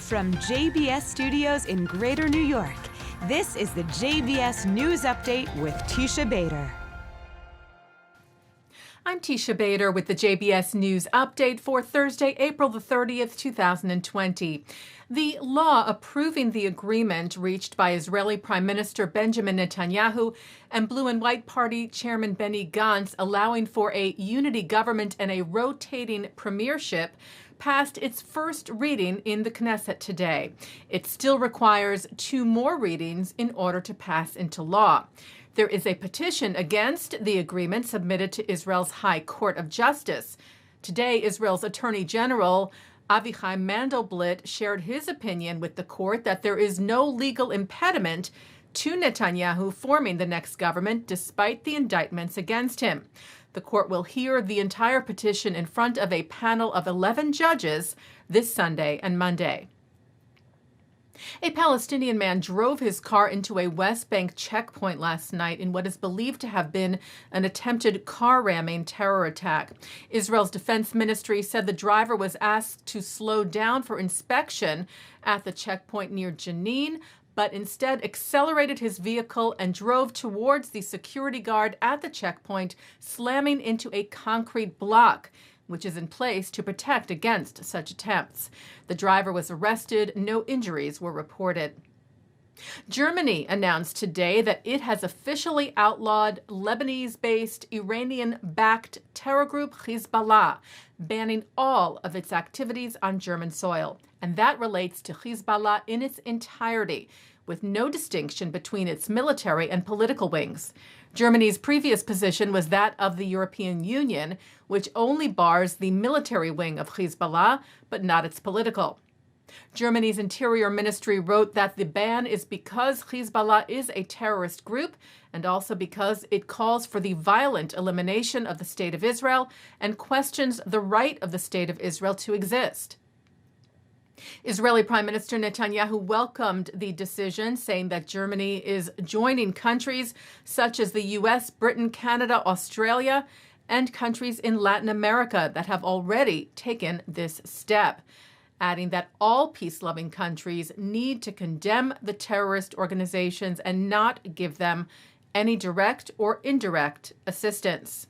From JBS Studios in Greater New York, this is the JBS News Update with Teisha Bader. I'm Teisha Bader with the JBS News Update for Thursday, April the 30th, 2020. The law approving the agreement reached by Israeli Prime Minister Benjamin Netanyahu and Blue and White Party Chairman Benny Gantz allowing for a unity government and a rotating premiership passed its first reading in the Knesset today. It still requires 2 more readings in order to pass into law. There is a petition against the agreement submitted to Israel's High Court of Justice. Today, Israel's Attorney General Avichai Mandelblit shared his opinion with the court that there is no legal impediment to Netanyahu forming the next government despite the indictments against him. The court will hear the entire petition in front of a panel of 11 judges this Sunday and Monday. A Palestinian man drove his car into a West Bank checkpoint last night in what is believed to have been an attempted car ramming terror attack. Israel's defense ministry said the driver was asked to slow down for inspection at the checkpoint near Jenin, but instead accelerated his vehicle and drove towards the security guard at the checkpoint, slamming into a concrete block, which is in place to protect against such attempts. The driver was arrested. No injuries were reported. Germany announced today that it has officially outlawed Lebanese-based, Iranian-backed terror group Hezbollah, banning all of its activities on German soil. And that relates to Hezbollah in its entirety, with no distinction between its military and political wings. Germany's previous position was that of the European Union, which only bars the military wing of Hezbollah, but not its political. Germany's Interior Ministry wrote that the ban is because Hezbollah is a terrorist group and also because it calls for the violent elimination of the State of Israel and questions the right of the State of Israel to exist. Israeli Prime Minister Netanyahu welcomed the decision, saying that Germany is joining countries such as the U.S., Britain, Canada, Australia, and countries in Latin America that have already taken this step, adding that all peace-loving countries need to condemn the terrorist organizations and not give them any direct or indirect assistance.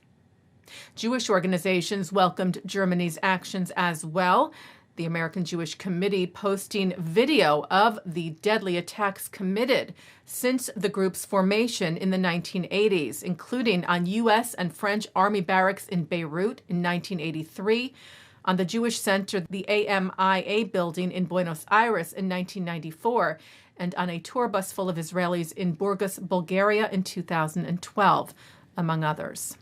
Jewish organizations welcomed Germany's actions as well. The American Jewish Committee posting video of the deadly attacks committed since the group's formation in the 1980s, including on U.S. and French army barracks in Beirut in 1983, on the Jewish Center, the AMIA building in Buenos Aires in 1994, and on a tour bus full of Israelis in Burgas, Bulgaria in 2012, among others.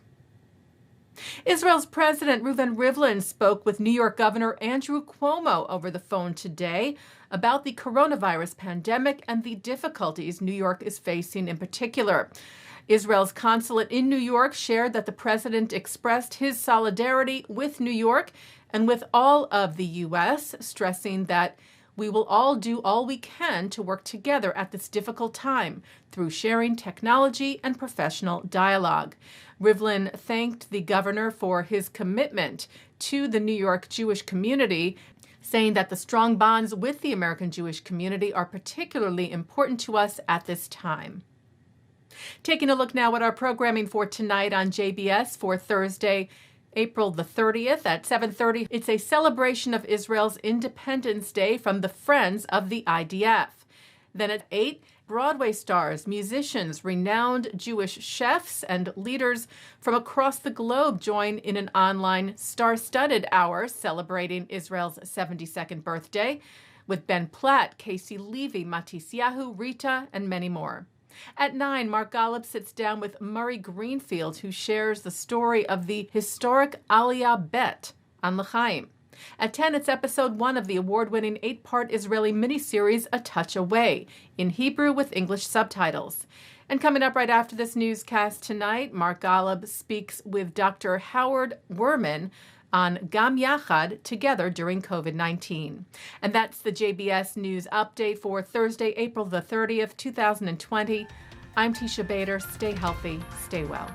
Israel's President Reuven Rivlin spoke with New York Governor Andrew Cuomo over the phone today about the coronavirus pandemic and the difficulties New York is facing in particular. Israel's consulate in New York shared that the president expressed his solidarity with New York and with all of the U.S., stressing that we will all do all we can to work together at this difficult time through sharing technology and professional dialogue. Rivlin thanked the governor for his commitment to the New York Jewish community, saying that the strong bonds with the American Jewish community are particularly important to us at this time. Taking a look now at our programming for tonight on JBS for Thursday, April the 30th at 7:30. It's a celebration of Israel's Independence Day from the Friends of the IDF. Then at 8, Broadway stars, musicians, renowned Jewish chefs, and leaders from across the globe join in an online star-studded hour celebrating Israel's 72nd birthday with Ben Platt, Casey Levy, Matisyahu, Rita, and many more. At 9, Mark Golub sits down with Murray Greenfield, who shares the story of the historic Aliyah Bet on L'chaim. At 10, it's episode 1 of the award-winning 8-part Israeli miniseries A Touch Away, in Hebrew with English subtitles. And coming up right after this newscast tonight, Mark Golub speaks with Dr. Howard Werman on Gam Yachad, together during COVID-19. And that's the JBS News Update for Thursday, April the 30th, 2020. I'm Teisha Bader. Stay healthy, stay well.